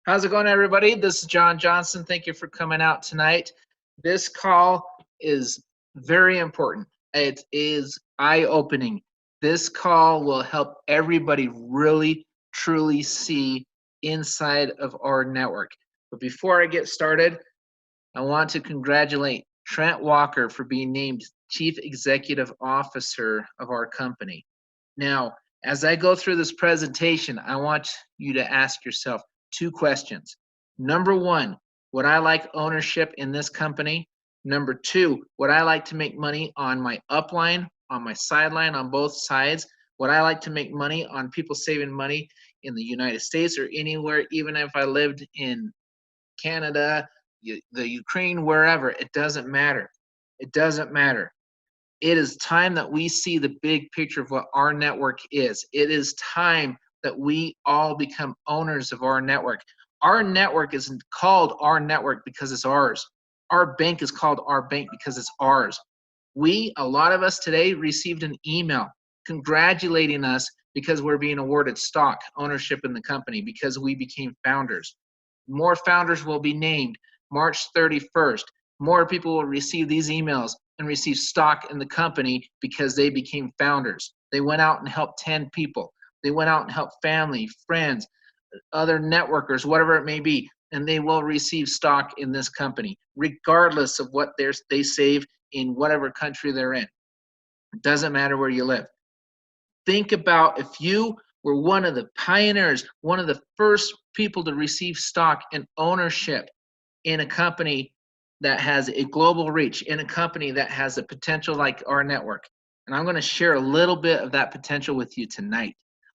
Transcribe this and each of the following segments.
How's it going, everybody? This is John Johnson. Thank you for coming out tonight. This call is very important. It is eye-opening. This call will help everybody really, truly see inside of our network. But before I get started, I want to congratulate Trent Walker for being named Chief Executive Officer of our company. Now, as I go through this presentation, I want you to ask yourself two questions. Number one, would I like ownership in this company? Number two, would I like to make money on my upline, on my sideline, on both sides? Would I like to make money on people saving money in the United States or anywhere, even if I lived in Canada, the Ukraine, wherever? It doesn't matter. It doesn't matter. It is time that we see the big picture of what our network is. It is time that we all become owners of our network. Our network isn't called our network because it's ours. Our bank is called our bank because it's ours. A lot of us today, received an email congratulating us because we're being awarded stock ownership in the company because we became founders. More founders will be named March 31st. More people will receive these emails and receive stock in the company because they became founders. They went out and helped 10 people. They went out and helped family, friends, other networkers, whatever it may be, and they will receive stock in this company, regardless of what they save in whatever country they're in. It doesn't matter where you live. Think about if you were one of the pioneers, one of the first people to receive stock and ownership in a company that has a global reach, in a company that has a potential like our network. And I'm going to share a little bit of that potential with you tonight.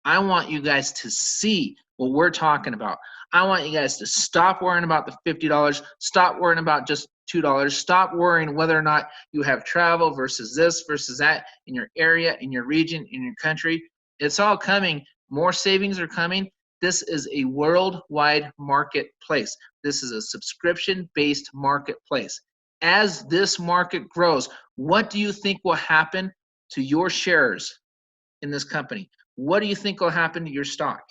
I want you guys to see what we're talking about. I want you guys to stop worrying about the $50, stop worrying about just $2, stop worrying whether or not you have travel versus this versus that in your area, in your region, in your country. It's all coming. More savings are coming. This is a worldwide marketplace. This is a subscription-based marketplace. As this market grows, what do you think will happen to your shares in this company? What do you think will happen to your stock?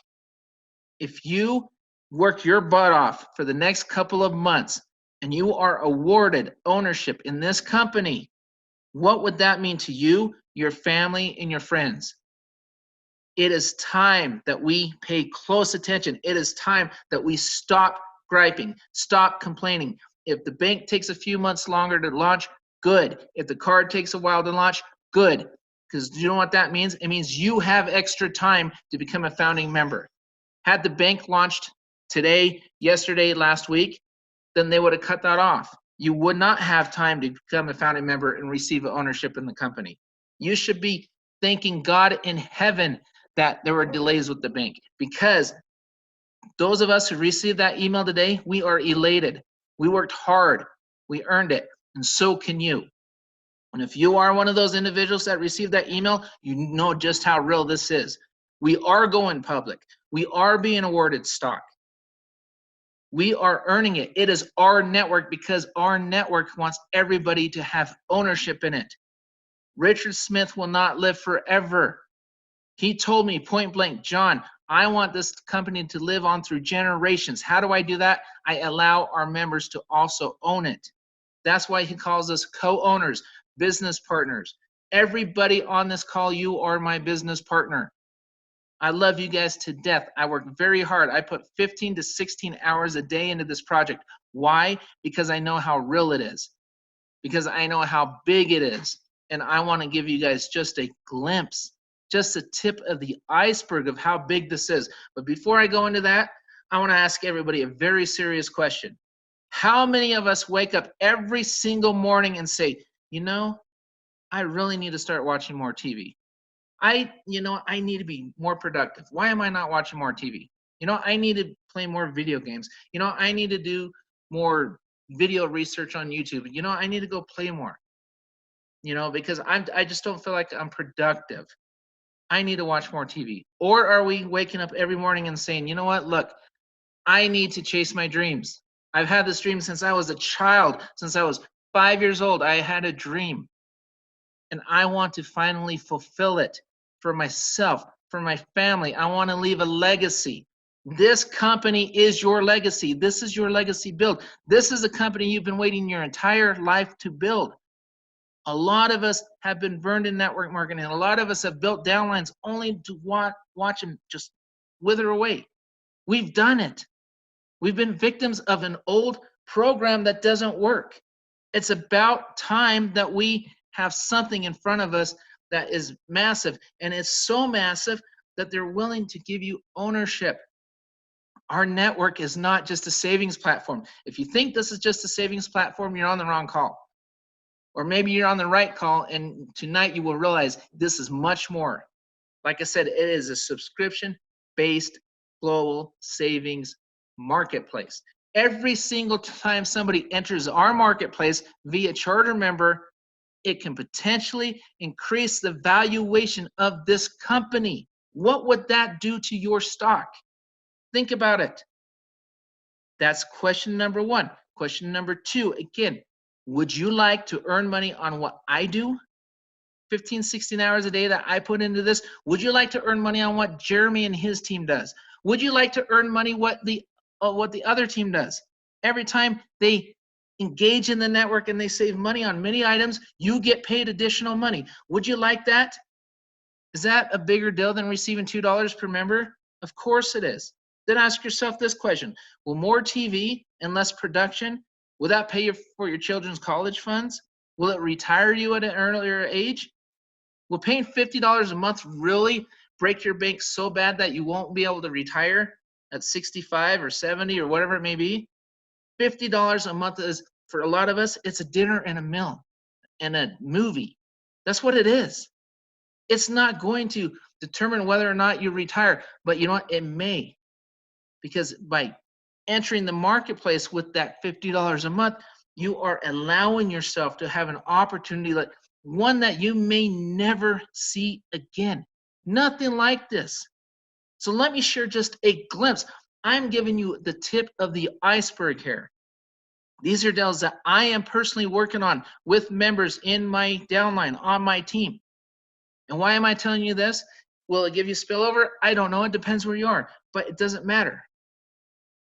If you work your butt off for the next couple of months and you are awarded ownership in this company, what would that mean to you, your family, and your friends? It is time that we pay close attention. It is time that we stop griping, stop complaining. If the bank takes a few months longer to launch, good. If the card takes a while to launch, good. Because you know what that means? It means you have extra time to become a founding member. Had the bank launched today, yesterday, last week, then they would have cut that off. You would not have time to become a founding member and receive ownership in the company. You should be thanking God in heaven that there were delays with the bank, because those of us who received that email today, we are elated. We worked hard. We earned it, and so can you. And if you are one of those individuals that received that email, you know just how real this is. We are going public. We are being awarded stock. We are earning it. It is our network because our network wants everybody to have ownership in it. Richard Smith will not live forever. He told me point blank, John, I want this company to live on through generations. How do I do that? I allow our members to also own it. That's why he calls us co-owners, business partners. Everybody on this call, you are my business partner. I love you guys to death. I work very hard. I put 15 to 16 hours a day into this project. Why? Because I know how real it is. Because I know how big it is. And I want to give you guys just a glimpse, just a tip of the iceberg of how big this is. But before I go into that, I want to ask everybody a very serious question. How many of us wake up every single morning and say, you know, I really need to start watching more TV. I need to be more productive. Why am I not watching more TV? I need to play more video games. I need to do more video research on YouTube. I need to go play more. Because I just don't feel like I'm productive. I need to watch more TV. Or are we waking up every morning and saying, you know what, look, I need to chase my dreams. I've had this dream since I was a child, since I was 5 years old. I had a dream. And I want to finally fulfill it for myself, for my family. I want to leave a legacy. This company is your legacy. This is your legacy build. This is a company you've been waiting your entire life to build. A lot of us have been burned in network marketing. A lot of us have built downlines only to watch them just wither away. We've done it. We've been victims of an old program that doesn't work. It's about time that we have something in front of us that is massive. And it's so massive that they're willing to give you ownership. Our network is not just a savings platform. If you think this is just a savings platform, you're on the wrong call. Or maybe you're on the right call, and tonight you will realize this is much more. Like I said, it is a subscription-based global savings marketplace. Every single time somebody enters our marketplace via charter member, it can potentially increase the valuation of this company. What would that do to your stock? Think about it. That's question number one. Question number two, again, would you like to earn money on what I do? 15, 16 hours a day that I put into this? Would you like to earn money on what Jeremy and his team does? Would you like to earn money what the other team does? Every time they engage in the network and they save money on many items, you get paid additional money. Would you like that? Is that a bigger deal than receiving $2 per member? Of course it is. Then ask yourself this question: will more TV and less production, will that pay for your children's college funds? Will it retire you at an earlier age? Will paying $50 a month really break your bank so bad that you won't be able to retire at 65 or 70 or whatever it may be? $50 a month is, for a lot of us, it's a dinner and a meal and a movie. That's what it is. It's not going to determine whether or not you retire, but you know what? It may. Because by entering the marketplace with that $50 a month, you are allowing yourself to have an opportunity, like one that you may never see again. Nothing like this. So let me share just a glimpse. I'm giving you the tip of the iceberg here. These are deals that I am personally working on with members in my downline on my team. And why am I telling you this? Will it give you spillover? I don't know. It depends where you are, but it doesn't matter.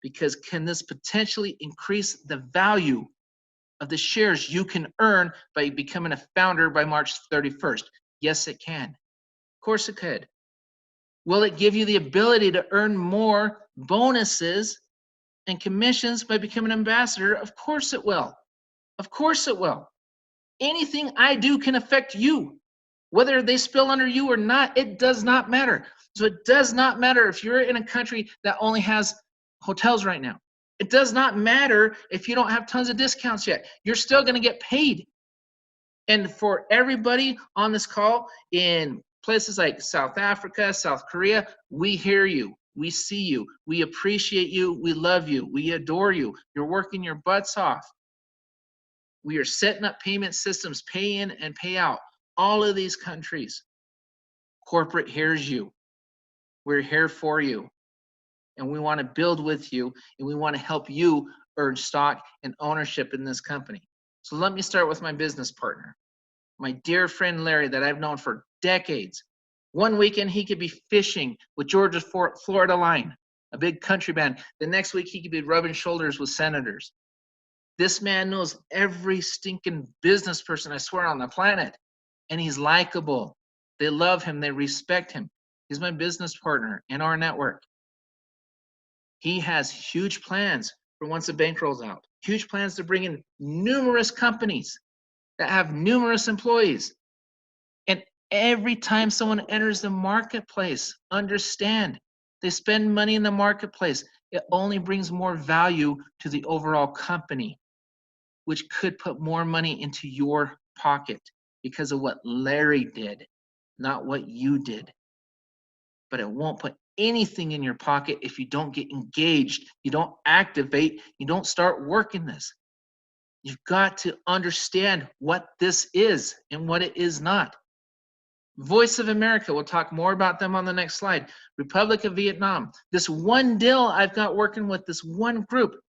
Because can this potentially increase the value of the shares you can earn by becoming a founder by March 31st? Yes, it can. Of course it could. Will it give you the ability to earn more bonuses and commissions by becoming an ambassador? Of course it will. Of course it will. Anything I do can affect you. Whether they spill under you or not, it does not matter. So it does not matter if you're in a country that only has hotels right now. It does not matter if you don't have tons of discounts yet. You're still going to get paid. And for everybody on this call in places like South Africa, South Korea, we hear you. We see you. We appreciate you. We love you. We adore you. You're working your butts off. We are setting up payment systems, pay in and pay out. All of these countries. Corporate hears you. We're here for you. And we want to build with you, and we want to help you earn stock and ownership in this company. So let me start with my business partner, my dear friend Larry, that I've known for decades. One weekend he could be fishing with Georgia Florida Line, a big country band. The next week he could be rubbing shoulders with senators. This man knows every stinking business person, I swear, on the planet. And he's likable. They love him. They respect him. He's my business partner in our network. He has huge plans for once the bank rolls out. Huge plans to bring in numerous companies that have numerous employees. And every time someone enters the marketplace, understand, they spend money in the marketplace. It only brings more value to the overall company, which could put more money into your pocket because of what Larry did, not what you did. But it won't put anything in your pocket if you don't get engaged, you don't activate, you don't start working this. You've got to understand what this is and what it is not. Voice of America, we'll talk more about them on the next slide. Republic of Vietnam, this one deal I've got working with this one group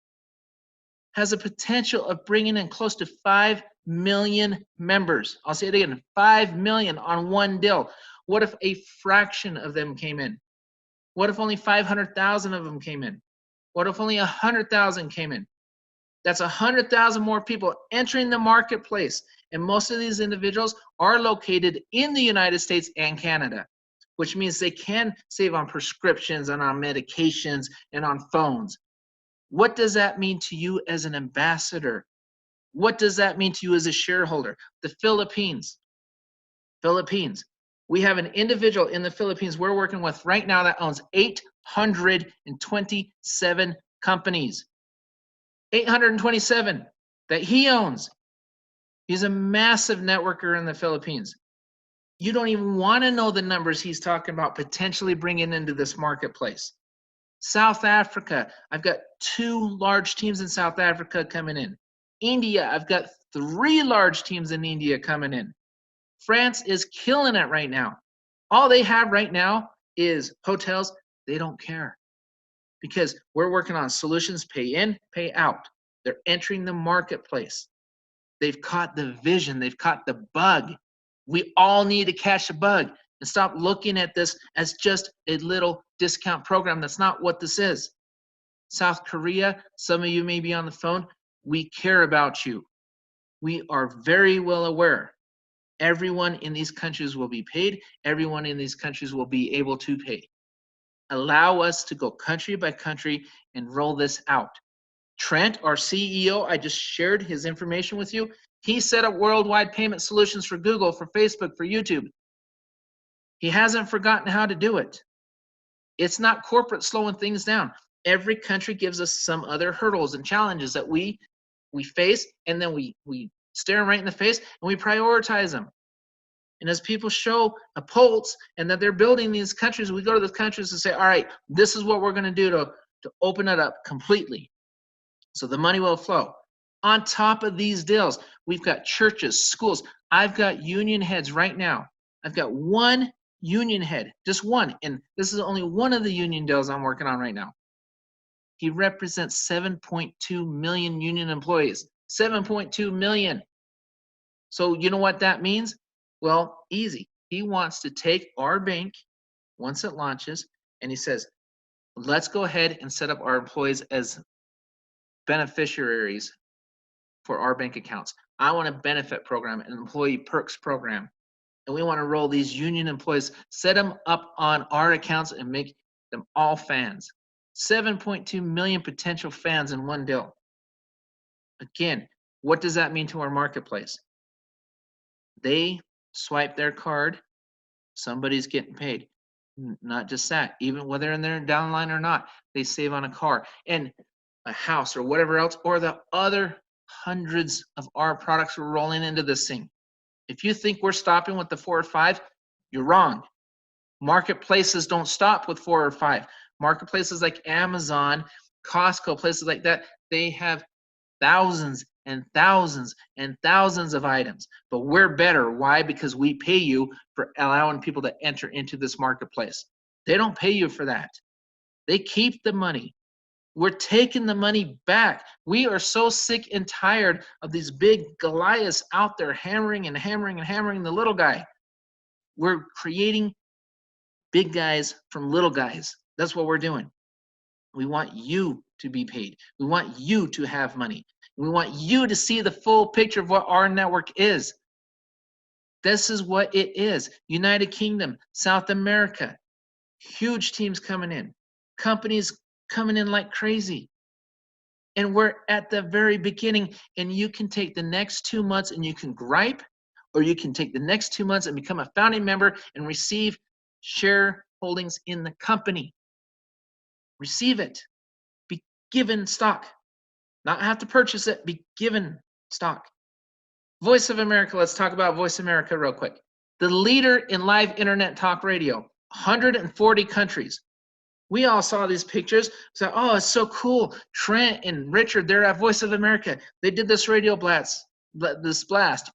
has a potential of bringing in close to 5 million members. I'll say it again, 5 million on one deal. What if a fraction of them came in? What if only 500,000 of them came in? What if only 100,000 came in? That's 100,000 more people entering the marketplace. And most of these individuals are located in the United States and Canada, which means they can save on prescriptions and on medications and on phones. What does that mean to you as an ambassador? What does that mean to you as a shareholder? The Philippines. We have an individual in the Philippines we're working with right now that owns 827 companies. 827 that he owns. He's a massive networker in the Philippines. You don't even want to know the numbers he's talking about potentially bringing into this marketplace. South Africa, I've got 2 large teams in South Africa coming in. India, I've got 3 large teams in India coming in. France is killing it right now. All they have right now is hotels. They don't care because we're working on solutions, pay in, pay out. They're entering the marketplace. They've caught the vision. They've caught the bug. We all need to catch a bug and stop looking at this as just a little discount program. That's not what this is. South Korea, some of you may be on the phone. We care about you. We are very well aware. Everyone in these countries will be paid. Everyone in these countries will be able to pay. Allow us to go country by country and roll this out. Trent, our CEO, I just shared his information with you. He set up worldwide payment solutions for Google, for Facebook, for YouTube. He hasn't forgotten how to do it. It's not corporate slowing things down. Every country gives us some other hurdles and challenges that we face, and then we stare them right in the face and we prioritize them. And as people show a pulse and that they're building these countries, we go to those countries and say, all right, this is what we're going to do to open it up completely. So the money will flow. On top of these deals, we've got churches, schools. I've got union heads right now. I've got 1 union head, just 1. And this is only one of the union deals I'm working on right now. He represents 7.2 million union employees. 7.2 million. So you know what that means? Well, easy. He wants to take our bank once it launches, and he says, let's go ahead and set up our employees as beneficiaries for our bank accounts. I want a benefit program, an employee perks program. And we want to roll these union employees, set them up on our accounts and make them all fans. 7.2 million potential fans in one deal. Again, what does that mean to our marketplace? They swipe their card, somebody's getting paid. Not just that, even whether in their downline or not, they save on a car and a house or whatever else, or the other hundreds of our products we're rolling into this thing. If you think we're stopping with the 4 or 5, you're wrong. Marketplaces don't stop with 4 or 5. Marketplaces like Amazon, Costco, places like that, they have thousands and thousands and thousands of items. But we're better. Why? Because we pay you for allowing people to enter into this marketplace. They don't pay you for that. They keep the money. We're taking the money back. We are so sick and tired of these big Goliaths out there hammering and hammering and hammering the little guy. We're creating big guys from little guys. That's what we're doing. We want you to be paid. We want you to have money. We want you to see the full picture of what our network is. This is what it is. United Kingdom, South America, huge teams coming in, companies coming in like crazy. And we're at the very beginning, and you can take the next 2 months and you can gripe, or you can take the next 2 months and become a founding member and receive share holdings in the company. Receive it. Be given stock. Not have to purchase it, be given stock. Voice of America, let's talk about Voice America real quick. The leader in live internet talk radio, 140 countries. We all saw these pictures, said, oh, it's so cool. Trent and Richard, they're at Voice of America. They did this radio blast.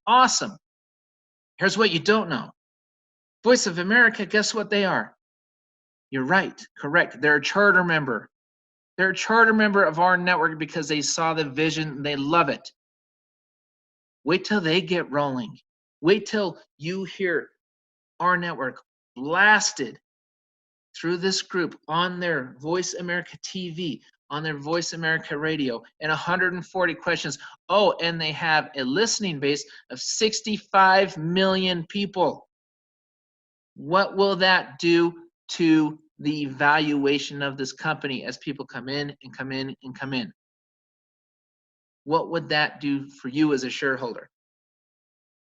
Awesome. Here's what you don't know. Voice of America, guess what they are? You're right, correct. They're a charter member. They're a charter member of our network because they saw the vision. They love it. Wait till they get rolling. Wait till you hear our network blasted through this group on their Voice America TV, on their Voice America radio, and 140 questions. Oh, and they have a listening base of 65 million people. What will that do to the valuation of this company as people come in and come in and come in? What would that do for you as a shareholder?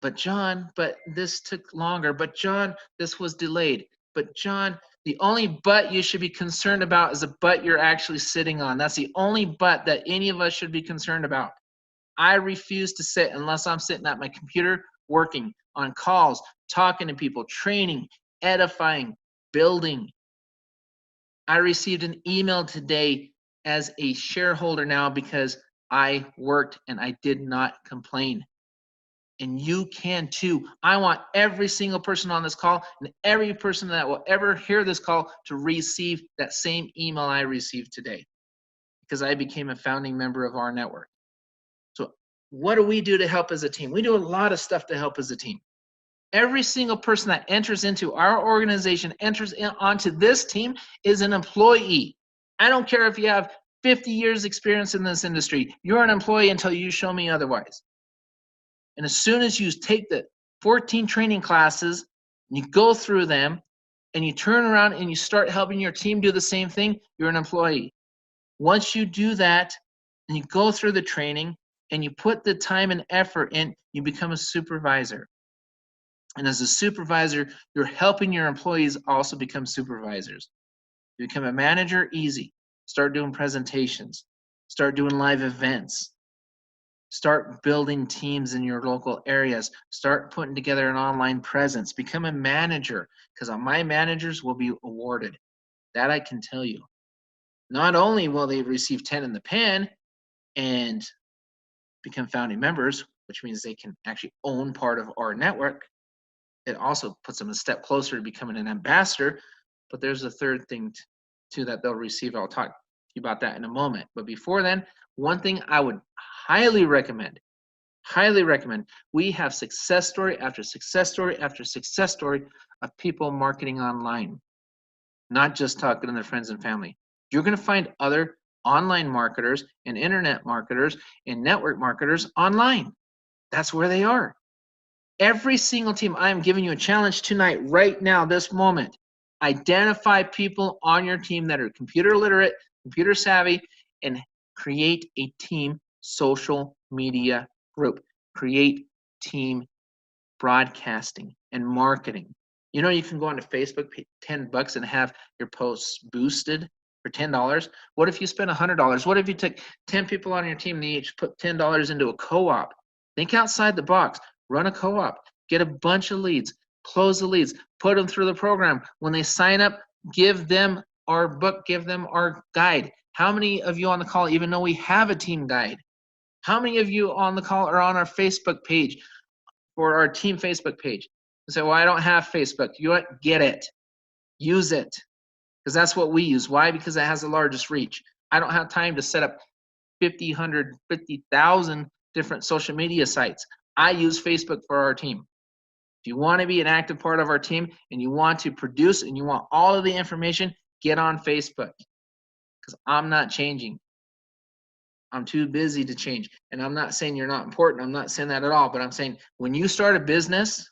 But John, but this took longer. But John, this was delayed. But John, the only but you should be concerned about is the butt you're actually sitting on. That's the only but that any of us should be concerned about. I refuse to sit unless I'm sitting at my computer working on calls, talking to people, training, edifying, building. I received an email today as a shareholder now because I worked and I did not complain. And you can too. I want every single person on this call and every person that will ever hear this call to receive that same email I received today, because I became a founding member of Rnetwork. So what do we do to help as a team? We do a lot of stuff to help as a team. Every single person that enters into our organization, enters onto this team, is an employee. I don't care if you have 50 years experience in this industry. You're an employee until you show me otherwise. And as soon as you take the 14 training classes, and you go through them, and you turn around and you start helping your team do the same thing, you're an employee. Once you do that, and you go through the training, and you put the time and effort in, you become a supervisor. And as a supervisor, you're helping your employees also become supervisors. You become a manager, easy. Start doing presentations. Start doing live events. Start building teams in your local areas. Start putting together an online presence. Become a manager, because my managers will be awarded. That I can tell you. Not only will they receive 10 in the pen and become founding members, which means they can actually own part of our network, it also puts them a step closer to becoming an ambassador. But there's a third thing too that they'll receive. I'll talk to you about that in a moment. But before then, one thing I would highly recommend, we have success story after success story after success story of people marketing online, not just talking to their friends and family. You're going to find other online marketers and internet marketers and network marketers online. That's where they are. Every single team, I am giving you a challenge tonight, right now, this moment. Identify people on your team that are computer literate, computer savvy, and create a team social media group. Create team broadcasting and marketing. You know, you can go onto Facebook, pay $10 and have your posts boosted for $10. What if you spend $100? What if you took 10 people on your team and they each put $10 into a co-op? Think outside the box. Run a co-op. Get a bunch of leads. Close the leads. Put them through the program. When they sign up, give them our book. Give them our guide. How many of you on the call even know we have a team guide? How many of you on the call are on our Facebook page, or our team Facebook page? You say, well, I don't have Facebook. You know what? Get it. Use it. Because that's what we use. Why? Because it has the largest reach. I don't have time to set up 50, 100, 50,000 different social media sites. I use Facebook for our team. If you want to be an active part of our team and you want to produce and you want all of the information, get on Facebook. Because I'm not changing. I'm too busy to change. And I'm not saying you're not important. I'm not saying that at all. But I'm saying when you start a business,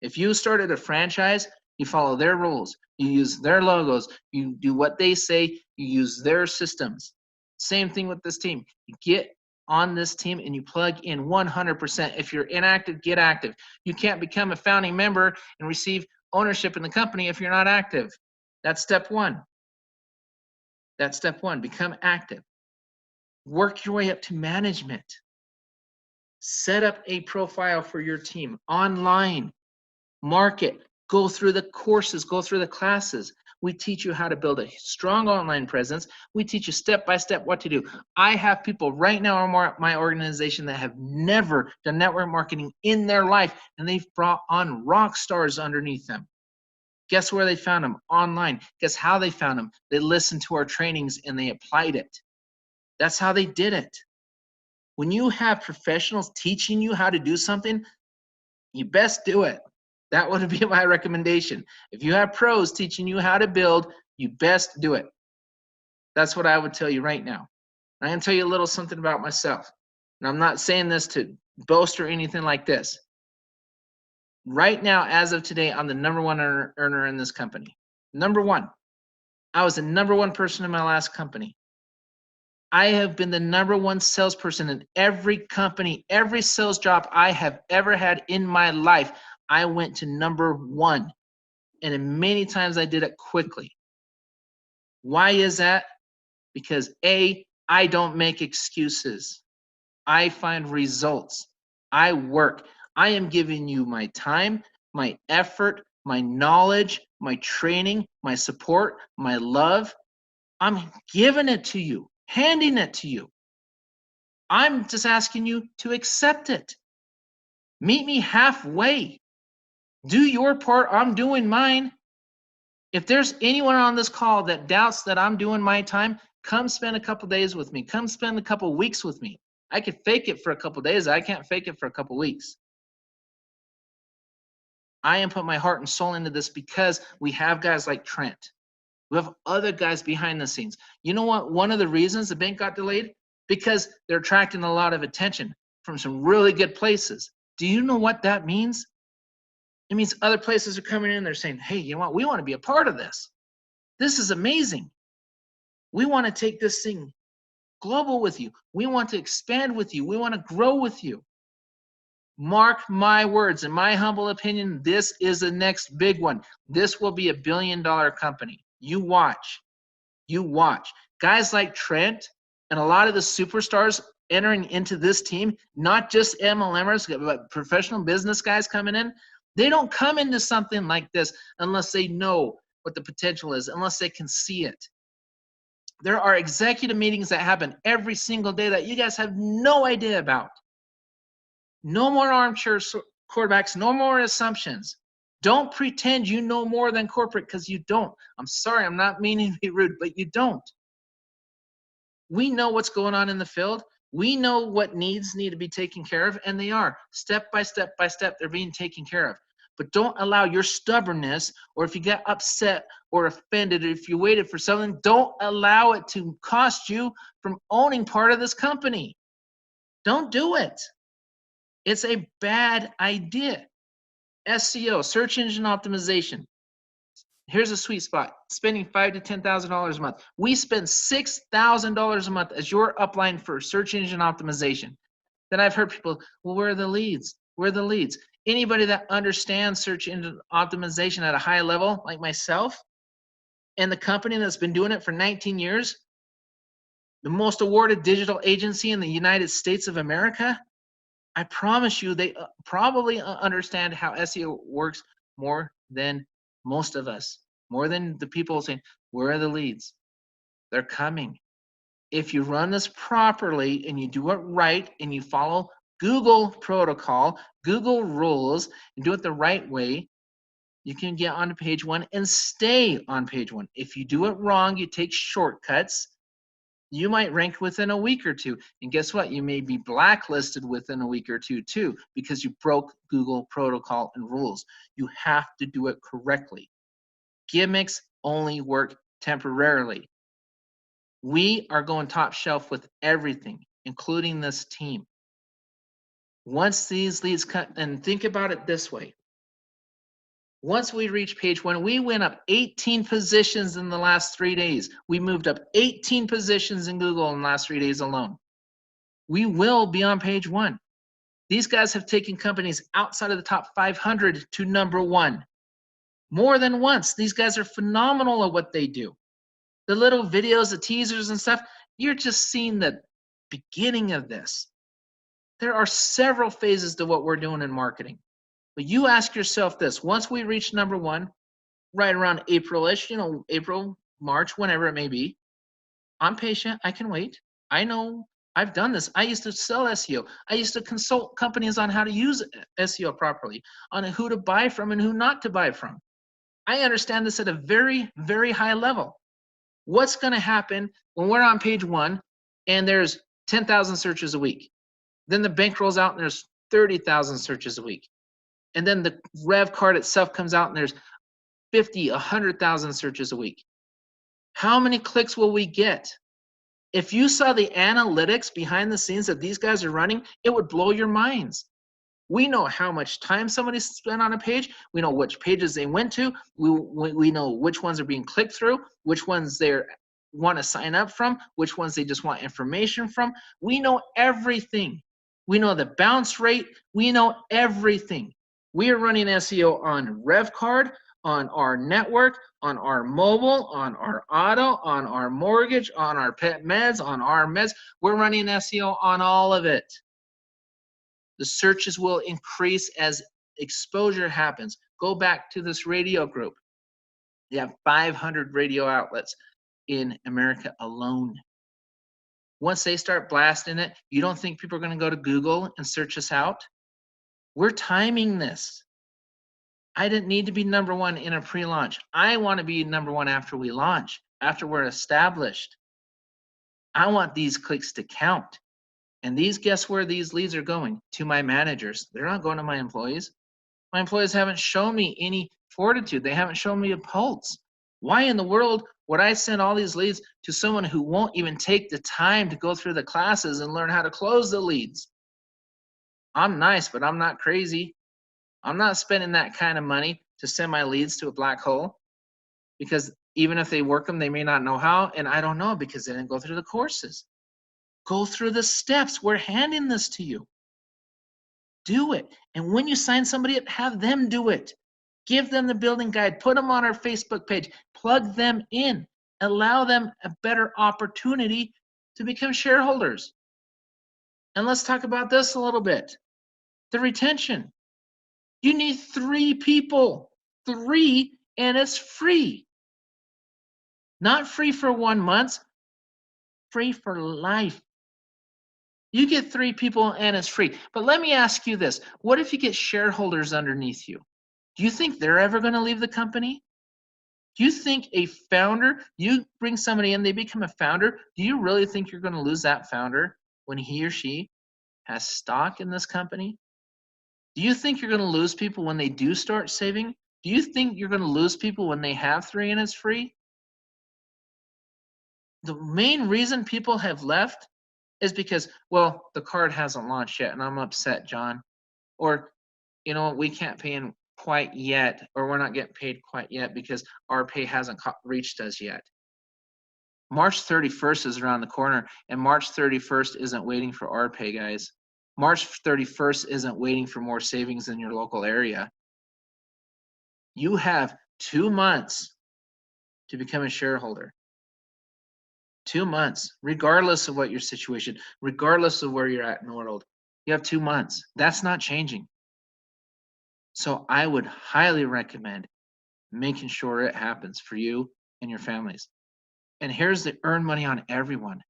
if you started a franchise, you follow their rules. You use their logos. You do what they say. You use their systems. Same thing with this team. You get on this team and you plug in 100%. If you're inactive, get active. You can't become a founding member and receive ownership in the company if you're not active. That's step one. That's step one. Become active. Work your way up to management. Set up a profile for your team online. Market. Go through the courses. Go through the classes. We teach you how to build a strong online presence. We teach you step by step what to do. I have people right now in my organization that have never done network marketing in their life, and they've brought on rock stars underneath them. Guess where they found them? Online. Guess how they found them? They listened to our trainings and they applied it. That's how they did it. When you have professionals teaching you how to do something, you best do it. That would be my recommendation. If you have pros teaching you how to build, you best do it. That's what I would tell you right now. I'm going to tell you a little something about myself. And I'm not saying this to boast or anything like this. Right now, as of today, I'm the #1 earner in this company. #1. I was the #1 person in my last company. I have been the #1 salesperson in every company, every sales job I have ever had in my life. I went to #1. And many times I did it quickly. Why is that? Because A, I don't make excuses. I find results. I work. I am giving you my time, my effort, my knowledge, my training, my support, my love. I'm giving it to you, handing it to you. I'm just asking you to accept it. Meet me halfway. Do your part. I'm doing mine. If there's anyone on this call that doubts that I'm doing my time, come spend a couple days with me. Come spend a couple weeks with me. I could fake it for a couple days. I can't fake it for a couple weeks. I am putting my heart and soul into this because we have guys like Trent. We have other guys behind the scenes. You know what? One of the reasons the bank got delayed? Because they're attracting a lot of attention from some really good places. Do you know what that means? It means other places are coming in. They're saying, hey, you know what? We want to be a part of this. This is amazing. We want to take this thing global with you. We want to expand with you. We want to grow with you. Mark my words, in my humble opinion, this is the next big one. This will be a $1 billion company. You watch. You watch. Guys like Trent and a lot of the superstars entering into this team, not just MLMers, but professional business guys coming in, they don't come into something like this unless they know what the potential is, unless they can see it. There are executive meetings that happen every single day that you guys have no idea about. No more armchair quarterbacks, no more assumptions. Don't pretend you know more than corporate because you don't. I'm sorry, I'm not meaning to be rude, but you don't. We know what's going on in the field. We know what needs need to be taken care of, and they are. Step by step by step, they're being taken care of. But don't allow your stubbornness, or if you get upset or offended, or if you waited for something, don't allow it to cost you from owning part of this company. Don't do it. It's a bad idea. SEO, search engine optimization. Here's a sweet spot, spending $5,000 to $10,000 a month. We spend $6,000 a month as your upline for search engine optimization. Then I've heard people, well, where are the leads? Where are the leads? Anybody that understands search engine optimization at a high level, like myself, and the company that's been doing it for 19 years, the most awarded digital agency in the United States of America, I promise you they probably understand how SEO works more than most of us, more than the people saying, where are the leads? They're coming. If you run this properly and you do it right and you follow Google protocol, Google rules, and do it the right way, you can get onto page 1 and stay on page 1. If you do it wrong, you take shortcuts, you might rank within a week or two. And guess what? You may be blacklisted within a week or two too, because you broke Google protocol and rules. You have to do it correctly. Gimmicks only work temporarily. We are going top shelf with everything, including this team. Once these leads cut, and think about it this way. Once we reach page 1, we went up 18 positions in the last 3 days. We moved up 18 positions in Google in the last 3 days alone. We will be on page 1. These guys have taken companies outside of the top 500 to #1. More than once. These guys are phenomenal at what they do. The little videos, the teasers and stuff, you're just seeing the beginning of this. There are several phases to what we're doing in marketing. But you ask yourself this, once we reach #1, right around April-ish, April, March, whenever it may be, I'm patient, I can wait. I know, I've done this. I used to sell SEO. I used to consult companies on how to use SEO properly, on who to buy from and who not to buy from. I understand this at a very, very high level. What's gonna happen when we're on page 1 and there's 10,000 searches a week? Then the bank rolls out and there's 30,000 searches a week. And then the rev card itself comes out and there's 50, 100,000 searches a week. How many clicks will we get? If you saw the analytics behind the scenes that these guys are running, it would blow your minds. We know how much time somebody spent on a page. We know which pages they went to. We know which ones are being clicked through, which ones they want to sign up from, which ones they just want information from. We know everything. We know the bounce rate. We know everything. We are running SEO on RevCard, on our network, on our mobile, on our auto, on our mortgage, on our pet meds, on our meds. We're running SEO on all of it. The searches will increase as exposure happens. Go back to this radio group. They have 500 radio outlets in America alone. Once they start blasting it, you don't think people are going to go to Google and search us out? We're timing this. I didn't need to be number one in a pre-launch. I want to be number one after we launch, after we're established. I want these clicks to count. And guess where these leads are going? To my managers. They're not going to my employees. My employees haven't shown me any fortitude. They haven't shown me a pulse. Why in the world would I send all these leads to someone who won't even take the time to go through the classes and learn how to close the leads? I'm nice, but I'm not crazy. I'm not spending that kind of money to send my leads to a black hole, because even if they work them, they may not know how, and I don't know because they didn't go through the courses. Go through the steps. We're handing this to you. Do it. And when you sign somebody up, have them do it. Give them the building guide. Put them on our Facebook page. Plug them in. Allow them a better opportunity to become shareholders. And let's talk about this a little bit. The retention. You need 3 people. 3, and it's free. Not free for 1 month. Free for life. You get 3 people and it's free. But let me ask you this. What if you get shareholders underneath you? Do you think they're ever going to leave the company? Do you think a founder, you bring somebody in, they become a founder, do you really think you're going to lose that founder when he or she has stock in this company? Do you think you're going to lose people when they do start saving? Do you think you're going to lose people when they have 3 and it's free? The main reason people have left is because, well, the card hasn't launched yet and I'm upset, John. Or, you know, we can't pay in quite yet, or we're not getting paid quite yet because our pay hasn't reached us yet. March 31st is around the corner, and March 31st isn't waiting for our pay, guys. March 31st isn't waiting for more savings in your local area. You have 2 months to become a shareholder. 2 months, regardless of what your situation, regardless of where you're at in the world. You have 2 months. That's not changing. So I would highly recommend making sure it happens for you and your families. And here's the earn money on everyone.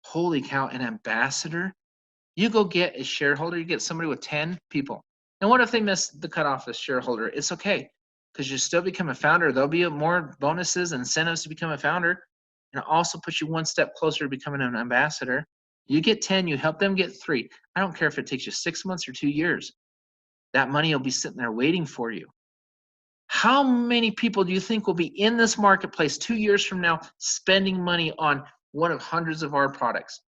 Holy cow, an ambassador? You go get a shareholder, you get somebody with 10 people. And what if they miss the cutoff as shareholder? It's okay, because you still become a founder. There'll be more bonuses and incentives to become a founder. And it also puts you 1 step closer to becoming an ambassador. You get 10, you help them get 3. I don't care if it takes you 6 months or 2 years. That money will be sitting there waiting for you. How many people do you think will be in this marketplace 2 years from now spending money on one of hundreds of our products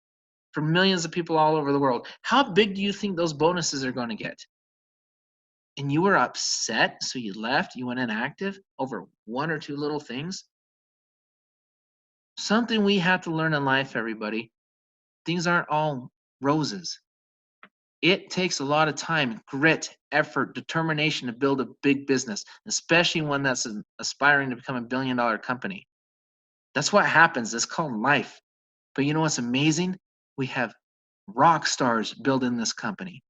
for millions of people all over the world? How big do you think those bonuses are going to get? And you were upset, so you left, you went inactive over 1 or 2 little things? Something we have to learn in life, everybody. Things aren't all roses. It takes a lot of time, grit, effort, determination to build a big business, especially one that's aspiring to become $1 billion company. That's what happens. It's called life. But you know what's amazing? We have rock stars building this company.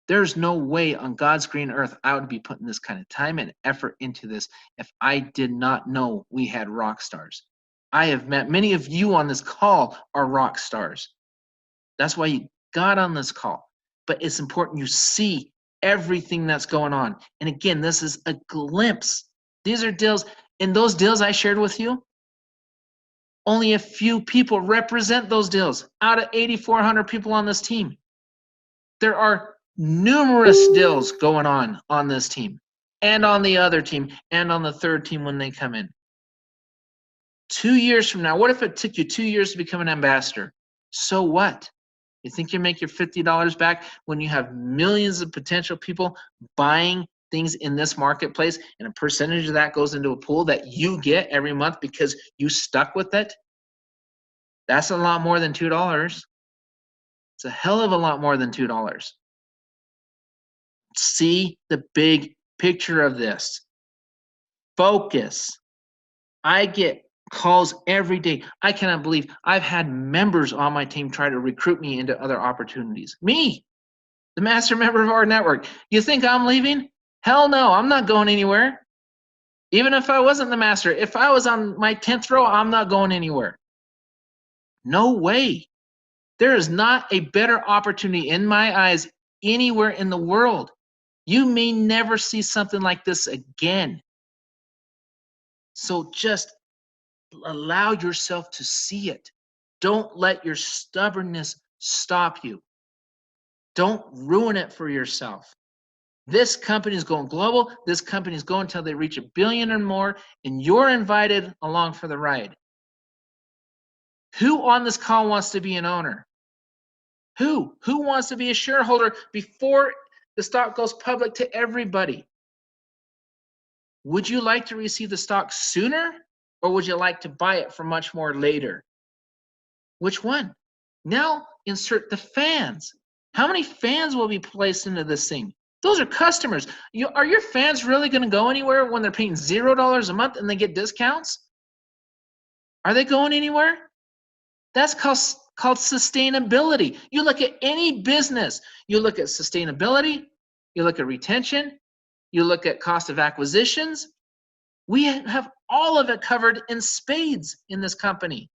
There's no way on God's green earth I would be putting this kind of time and effort into this if I did not know we had rock stars. I have met many of you on this call are rock stars. That's why you got on this call. But it's important you see everything that's going on. And again, this is a glimpse. These are deals. In those deals I shared with you, only a few people represent those deals out of 8,400 people on this team. There are numerous deals going on this team and on the other team and on the third team when they come in. 2 years from now, what if it took you 2 years to become an ambassador? So what? You think you make your $50 back when you have millions of potential people buying things in this marketplace, and a percentage of that goes into a pool that you get every month because you stuck with it? That's a lot more than $2. It's a hell of a lot more than $2. See the big picture of this. Focus. I get calls every day. I cannot believe I've had members on my team try to recruit me into other opportunities. Me, the master member of our network. You think I'm leaving? Hell no, I'm not going anywhere. Even if I wasn't the master, if I was on my 10th row, I'm not going anywhere. No way. There is not a better opportunity in my eyes anywhere in the world. You may never see something like this again. So just allow yourself to see it. Don't let your stubbornness stop you. Don't ruin it for yourself. This company is going global. This company is going until they reach $1 billion or more, and you're invited along for the ride. Who on this call wants to be an owner? Who wants to be a shareholder before the stock goes public to everybody? Would you like to receive the stock sooner, or would you like to buy it for much more later? Which one? Now insert the fans. How many fans will be placed into this thing? Those are customers. Are your fans really going to go anywhere when they're paying $0 a month and they get discounts? Are they going anywhere? That's called sustainability. You look at any business, you look at sustainability, you look at retention, you look at cost of acquisitions. We have all of it covered in spades in this company.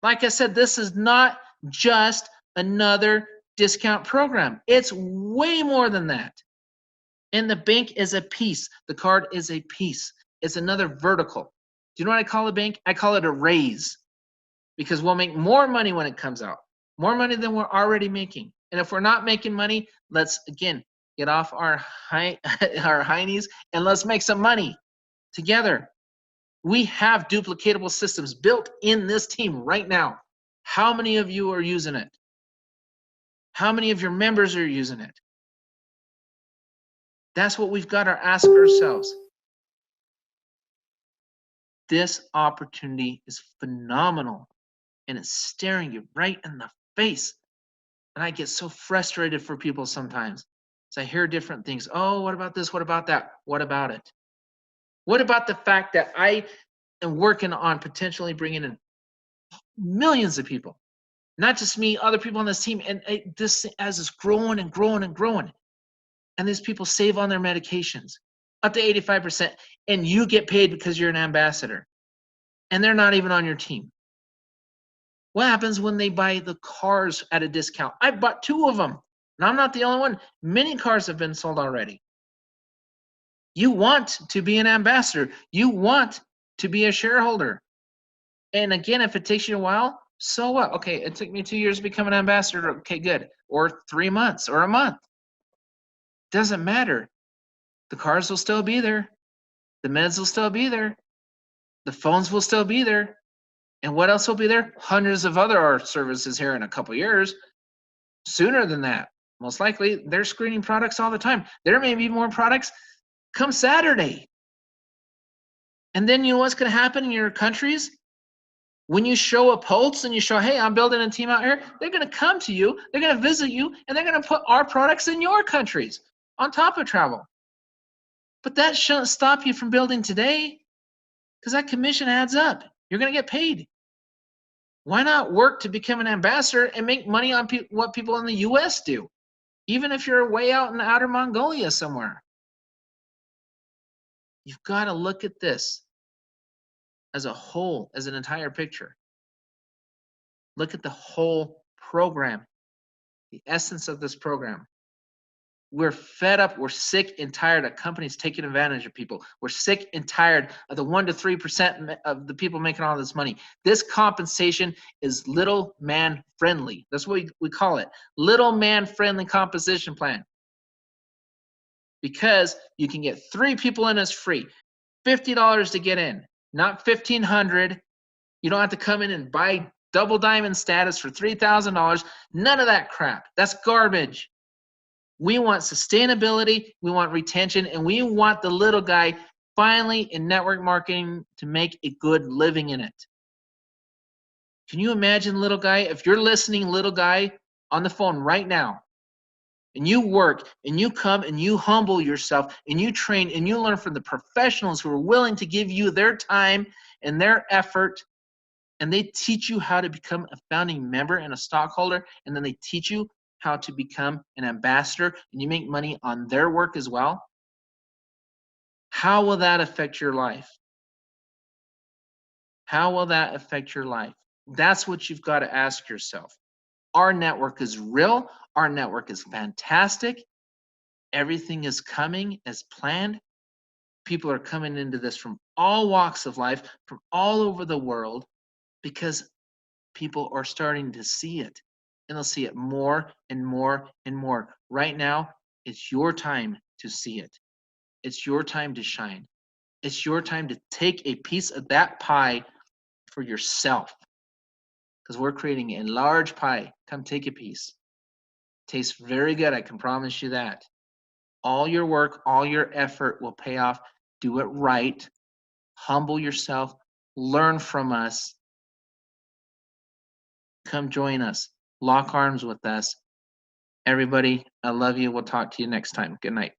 Like I said, this is not just another discount program. It's way more than that. And the bank is a piece. The card is a piece. It's another vertical. Do you know what I call a bank? I call it a raise, because we'll make more money when it comes out. More money than we're already making. And if we're not making money, let's, again, get off our heinies and let's make some money together. We have duplicatable systems built in this team right now. How many of you are using it? How many of your members are using it? That's what we've got to ask ourselves. This opportunity is phenomenal, and it's staring you right in the face. And I get so frustrated for people sometimes. So I hear different things. Oh, what about this? What about that? What about it? What about the fact that I am working on potentially bringing in millions of people? Not just me, other people on this team. And this as it's growing and growing and growing. And these people save on their medications up to 85%. And you get paid because you're an ambassador. And they're not even on your team. What happens when they buy the cars at a discount? I bought 2 of them. And I'm not the only one. Many cars have been sold already. You want to be an ambassador. You want to be a shareholder. And again, if it takes you a while, so what? Okay, it took me 2 years to become an ambassador. Okay, good. Or 3 months or a month. Doesn't matter. The cars will still be there. The meds will still be there. The phones will still be there. And what else will be there? Hundreds of other services here in a couple years. Sooner than that. Most likely, they're screening products all the time. There may be more products come Saturday. And then you know what's going to happen in your countries? When you show a pulse and you show, hey, I'm building a team out here, they're going to come to you, they're going to visit you, and they're going to put our products in your countries on top of travel. But that shouldn't stop you from building today, because that commission adds up. You're going to get paid. Why not work to become an ambassador and make money on what people in the US do, even if you're way out in outer Mongolia somewhere? You've got to look at this as a whole, as an entire picture. Look at the whole program, the essence of this program. We're fed up. We're sick and tired of companies taking advantage of people. We're sick and tired of the 1 to 3% of the people making all this money. This compensation is little man friendly. That's what we call it. Little man friendly compensation plan. Because you can get 3 people in as free. $50 to get in, not $1,500. You don't have to come in and buy double diamond status for $3,000. None of that crap. That's garbage. We want sustainability, we want retention, and we want the little guy finally in network marketing to make a good living in it. Can you imagine, little guy, if you're listening, little guy, on the phone right now, and you work and you come and you humble yourself and you train and you learn from the professionals who are willing to give you their time and their effort, and they teach you how to become a founding member and a stockholder, and then they teach you how to become an ambassador, and you make money on their work as well. How will that affect your life? How will that affect your life? That's what you've got to ask yourself. Our network is real. Our network is fantastic. Everything is coming as planned. People are coming into this from all walks of life, from all over the world, because people are starting to see it. And they'll see it more and more and more. Right now, it's your time to see it. It's your time to shine. It's your time to take a piece of that pie for yourself. Because we're creating a large pie. Come take a piece. Tastes very good, I can promise you that. All your work, all your effort will pay off. Do it right. Humble yourself. Learn from us. Come join us. Lock arms with us. Everybody, I love you. We'll talk to you next time. Good night.